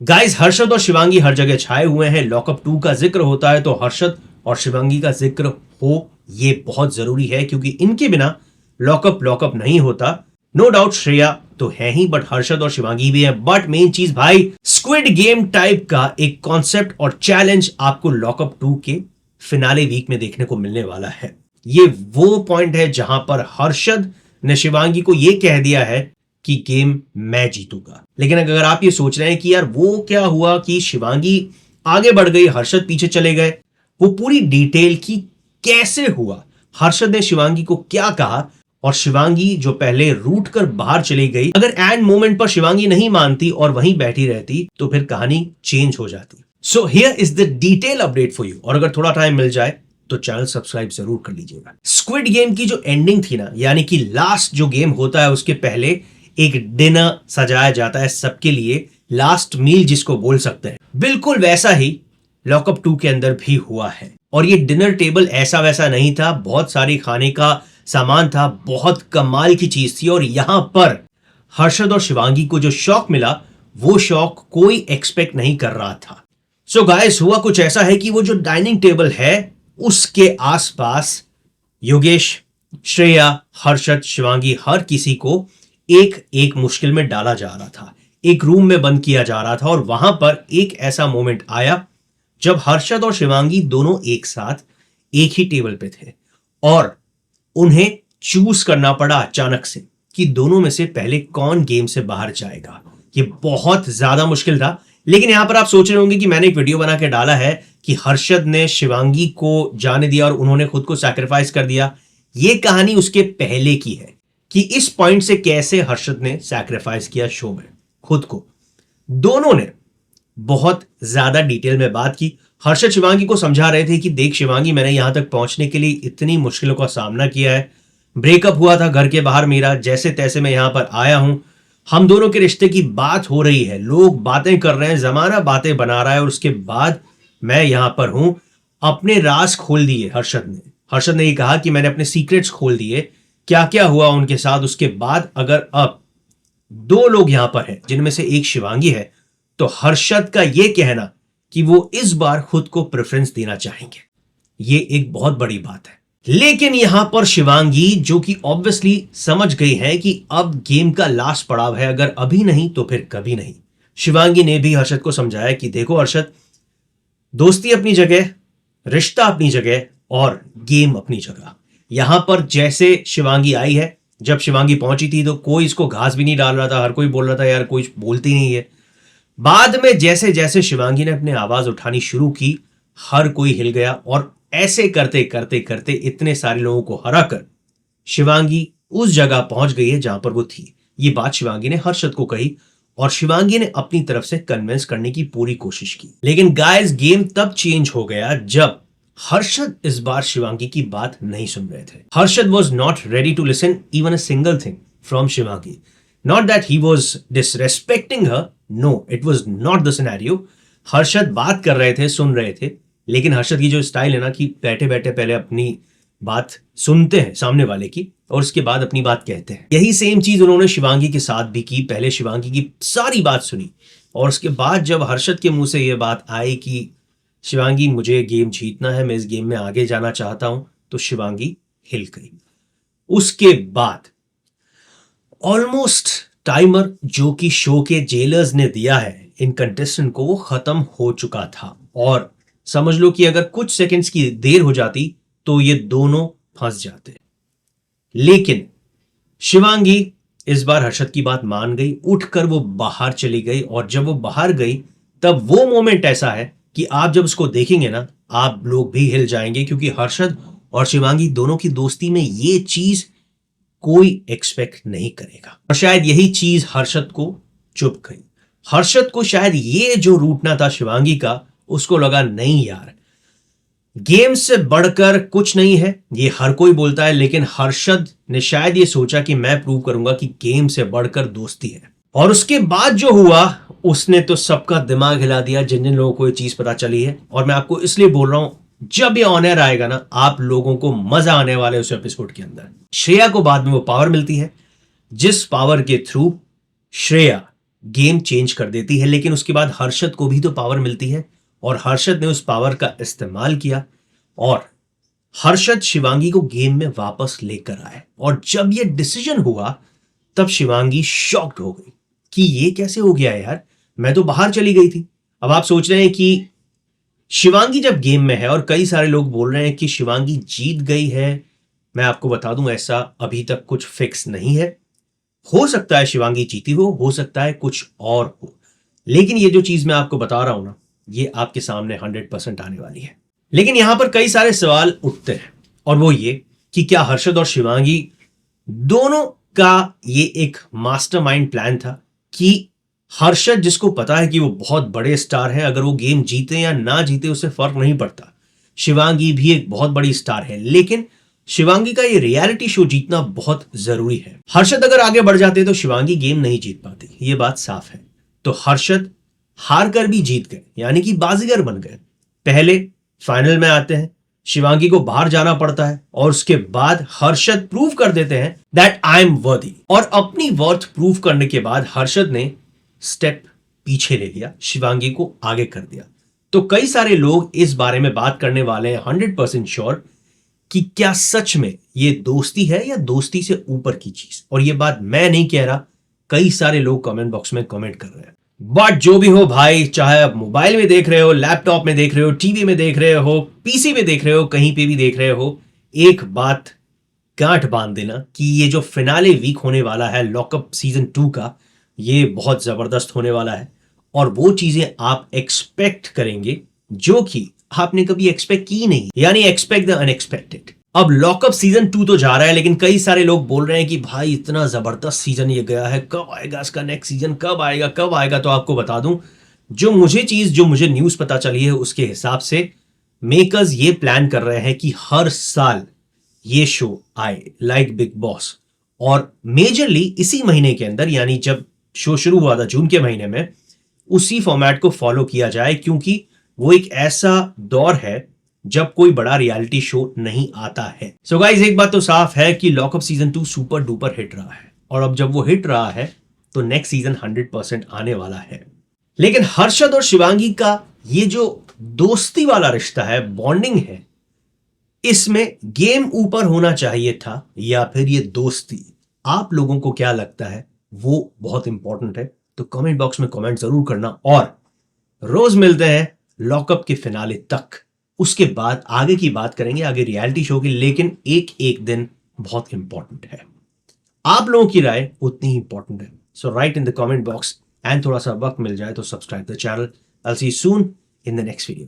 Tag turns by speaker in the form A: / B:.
A: Guys, Harshad और शिवांगी हर जगह छाए हुए हैं। लॉकअप 2 का जिक्र होता है तो हर्षद और शिवांगी का जिक्र हो, ये बहुत जरूरी है क्योंकि इनके बिना लॉकअप नहीं होता। नो डाउट श्रेया तो है ही, बट हर्षद और शिवांगी भी है। बट मेन चीज भाई, स्क्विड गेम टाइप का एक कॉन्सेप्ट और चैलेंज आपको लॉकअप 2 के फिनाले वीक में देखने को मिलने वाला है। ये वो पॉइंट है जहां पर हर्षद ने शिवांगी को यह कह दिया है कि गेम मैं जीतूंगा। लेकिन अगर आप ये सोच रहे हैं कि यार वो क्या हुआ कि शिवांगी आगे बढ़ गई, हर्षद पीछे चले गए, वो पूरी डिटेल की कैसे हुआ, हर्षद ने शिवांगी को क्या कहा और शिवांगी जो पहले रूट कर बाहर चली गई, अगर एंड मोमेंट पर शिवांगी नहीं मानती और वहीं बैठी रहती तो फिर कहानी चेंज हो जाती। So here is the detail update for you. और अगर थोड़ा टाइम मिल जाए तो चैनल सब्सक्राइब जरूर कर लीजिएगा। स्क्विड गेम की जो एंडिंग थी ना, यानी कि लास्ट जो गेम होता है उसके पहले एक डिनर सजाया जाता है सबके लिए, लास्ट मील जिसको बोल सकते हैं, बिल्कुल वैसा ही लॉकअप 2 के अंदर भी हुआ है। और ये डिनर टेबल ऐसा वैसा नहीं था, बहुत सारी खाने का सामान था, बहुत कमाल की चीज थी। और यहां पर हर्षद और शिवांगी को जो शौक मिला वो शौक कोई एक्सपेक्ट नहीं कर रहा था। सो गाइस, हुआ कुछ ऐसा है कि वो जो डाइनिंग टेबल है उसके आसपास योगेश, श्रेया, हर्षद, शिवांगी, हर किसी को एक एक मुश्किल में डाला जा रहा था, एक रूम में बंद किया जा रहा था। और वहां पर एक ऐसा मोमेंट आया जब हर्षद और शिवांगी दोनों एक साथ एक ही टेबल पे थे और उन्हें चूज करना पड़ा अचानक से कि दोनों में से पहले कौन गेम से बाहर जाएगा। ये बहुत ज्यादा मुश्किल था। लेकिन यहां पर आप सोच रहे होंगे कि मैंने एक वीडियो बना के डाला है कि हर्षद ने शिवांगी को जाने दिया और उन्होंने खुद को सैक्रिफाइस कर दिया। यह कहानी उसके पहले की है कि इस पॉइंट से कैसे हर्षद ने सैक्रिफाइस किया शो में खुद को। दोनों ने बहुत ज्यादा डिटेल में बात की। हर्षद शिवांगी को समझा रहे थे कि देख शिवांगी, मैंने यहां तक पहुंचने के लिए इतनी मुश्किलों का सामना किया है, ब्रेकअप हुआ था घर के बाहर मेरा, जैसे तैसे मैं यहां पर आया हूं, हम दोनों के रिश्ते की बात हो रही है, लोग बातें कर रहे हैं, जमाना बातें बना रहा है और उसके बाद मैं यहां पर हूं। अपने राज खोल दिए हर्षद ने ये कहा कि मैंने अपने सीक्रेट्स खोल दिए, क्या क्या हुआ उनके साथ। उसके बाद अगर अब दो लोग यहां पर हैं जिनमें से एक शिवांगी है, तो हर्षद का यह कहना कि वो इस बार खुद को प्रेफरेंस देना चाहेंगे, ये एक बहुत बड़ी बात है। लेकिन यहां पर शिवांगी, जो कि ऑब्वियसली समझ गई है कि अब गेम का लास्ट पड़ाव है, अगर अभी नहीं तो फिर कभी नहीं, शिवांगी ने भी हर्षद को समझाया कि देखो हर्षद, दोस्ती अपनी जगह, रिश्ता अपनी जगह और गेम अपनी जगह। यहां पर जैसे शिवांगी आई है, जब शिवांगी पहुंची थी तो कोई इसको घास भी नहीं डाल रहा था, हर कोई बोल रहा था यार कोई बोलती नहीं है। बाद में जैसे जैसे शिवांगी ने अपनी आवाज उठानी शुरू की, हर कोई हिल गया और ऐसे करते करते करते इतने सारे लोगों को हराकर शिवांगी उस जगह पहुंच गई है जहां पर वो थी। ये बात शिवांगी ने हर्षद को कही और शिवांगी ने अपनी तरफ से कन्विंस करने की पूरी कोशिश की। लेकिन गाइस, गेम तब चेंज हो गया जब हर्षद इस बार शिवांगी की बात नहीं सुन रहे थे। Harshad was not ready to listen even a single thing from Shivangi. Not that he was disrespecting her, no, it was not the scenario. Harshad बात कर रहे थे, सुन रहे थे, लेकिन हर्षद की जो स्टाइल है ना कि बैठे बैठे पहले अपनी बात सुनते हैं सामने वाले की और उसके बाद अपनी बात कहते हैं, यही सेम चीज उन्होंने शिवांगी के साथ भी की। पहले शिवांगी की सारी बात सुनी और उसके बाद जब हर्षद के मुंह से यह बात आई कि शिवांगी मुझे गेम जीतना है, मैं इस गेम में आगे जाना चाहता हूं, तो शिवांगी हिल गई। उसके बाद ऑलमोस्ट टाइमर जो कि शो के जेलर्स ने दिया है इन कंटेस्टेंट को, वो खत्म हो चुका था और समझ लो कि अगर कुछ सेकंड्स की देर हो जाती तो ये दोनों फंस जाते। लेकिन शिवांगी इस बार हर्षद की बात मान गई, उठकर वो बाहर चली गई और जब वो बाहर गई तब वो मोमेंट ऐसा है कि आप जब उसको देखेंगे ना, आप लोग भी हिल जाएंगे, क्योंकि हर्षद और शिवांगी दोनों की दोस्ती में ये चीज कोई एक्सपेक्ट नहीं करेगा। और शायद यही चीज हर्षद को चुभ गई। हर्षद को शायद ये जो रूठना था शिवांगी का, उसको लगा नहीं यार, गेम से बढ़कर कुछ नहीं है, ये हर कोई बोलता है, लेकिन हर्षद ने शायद ये सोचा कि मैं प्रूव करूंगा कि गेम से बढ़कर दोस्ती है। और उसके बाद जो हुआ उसने तो सबका दिमाग हिला दिया, जिन जिन लोगों को ये चीज पता चली है। और मैं आपको इसलिए बोल रहा हूं, जब ये ऑन एयर आएगा ना, आप लोगों को मजा आने वाला है उस एपिसोड के अंदर। श्रेया को बाद में वो पावर मिलती है जिस पावर के थ्रू श्रेया गेम चेंज कर देती है। लेकिन उसके बाद हर्षद को भी तो पावर मिलती है और हर्षद ने उस पावर का इस्तेमाल किया और हर्षद शिवांगी को गेम में वापस लेकर आए। और जब यह डिसीजन हुआ तब शिवांगी शॉक्ड हो गई कि ये कैसे हो गया यार, मैं तो बाहर चली गई थी। अब आप सोच रहे हैं कि शिवांगी जब गेम में है और कई सारे लोग बोल रहे हैं कि शिवांगी जीत गई है, मैं आपको बता दूं ऐसा अभी तक कुछ फिक्स नहीं है। हो सकता है शिवांगी जीती हो सकता है कुछ और हो, लेकिन ये जो चीज मैं आपको बता रहा हूं ना, ये आपके सामने 100% आने वाली है। लेकिन यहां पर कई सारे सवाल उठते हैं और वो ये कि क्या हर्षद और शिवांगी दोनों का ये एक मास्टरमाइंड प्लान था कि हर्षद, जिसको पता है कि वो बहुत बड़े स्टार हैं, अगर वो गेम जीते या ना जीते उससे फर्क नहीं पड़ता, शिवांगी भी एक बहुत बड़ी स्टार है, लेकिन शिवांगी का ये रियलिटी शो जीतना बहुत जरूरी है। हर्षद अगर आगे बढ़ जाते तो शिवांगी गेम नहीं जीत पाती, ये बात साफ है। तो हर्षद हार कर भी जीत गए, यानी कि बाजीगर बन गए। पहले फाइनल में आते हैं, शिवांगी को बाहर जाना पड़ता है और उसके बाद हर्षद प्रूव कर देते हैं दैट आई एम वर्दी। और अपनी वर्थ प्रूव करने के बाद हर्षद ने स्टेप पीछे ले लिया, शिवांगी को आगे कर दिया। तो कई सारे लोग इस बारे में बात करने वाले हैं 100% श्योर कि क्या सच में ये दोस्ती है या दोस्ती से ऊपर की चीज। और ये बात मैं नहीं कह रहा, कई सारे लोग कमेंट बॉक्स में कमेंट कर रहे हैं। बट जो भी हो भाई, चाहे आप मोबाइल में देख रहे हो, लैपटॉप में देख रहे हो, टीवी में देख रहे हो, पीसी में देख रहे हो, कहीं पे भी देख रहे हो, एक बात गांठ बांध देना कि ये जो फिनाले वीक होने वाला है लॉकअप सीजन 2 का, ये बहुत जबरदस्त होने वाला है और वो चीजें आप एक्सपेक्ट करेंगे जो कि आपने कभी एक्सपेक्ट की नहीं, यानी एक्सपेक्ट द अनएक्सपेक्टेड। अब लॉकअप सीजन 2 तो जा रहा है, लेकिन कई सारे लोग बोल रहे हैं कि भाई इतना जबरदस्त सीजन ये गया है, कब आएगा इसका नेक्स्ट सीजन, कब आएगा कब आएगा। तो आपको बता दूं, जो मुझे न्यूज पता चली है उसके हिसाब से मेकर्स ये प्लान कर रहे हैं कि हर साल ये शो आए लाइक बिग बॉस, और मेजरली इसी महीने के अंदर, यानी जब शो शुरू हुआ था जून के महीने में, उसी फॉर्मेट को फॉलो किया जाए, क्योंकि वो एक ऐसा दौर है जब कोई बड़ा रियलिटी शो नहीं आता है। सो गाइस, एक बात तो साफ है कि lockup season 2 super duper hit रहा है और अब जब वो हिट रहा है तो नेक्स्ट सीजन 100% आने वाला है। लेकिन हर्षद और शिवांगी का ये जो दोस्ती वाला रिश्ता है, बॉन्डिंग है, इसमें गेम ऊपर होना चाहिए था या फिर ये दोस्ती? आप लोगों को क्या लगता है, वो बहुत इंपॉर्टेंट है। तो कमेंट बॉक्स में कमेंट जरूर करना और रोज मिलते हैं लॉकअप के फिनाले तक। उसके बाद आगे की बात करेंगे, आगे रियलिटी शो की, लेकिन एक एक दिन बहुत इंपॉर्टेंट है। आप लोगों की राय उतनी ही इंपॉर्टेंट है। So write in the comment box, and थोड़ा सा वक्त मिल जाए तो subscribe the channel. I will see you soon in the next video.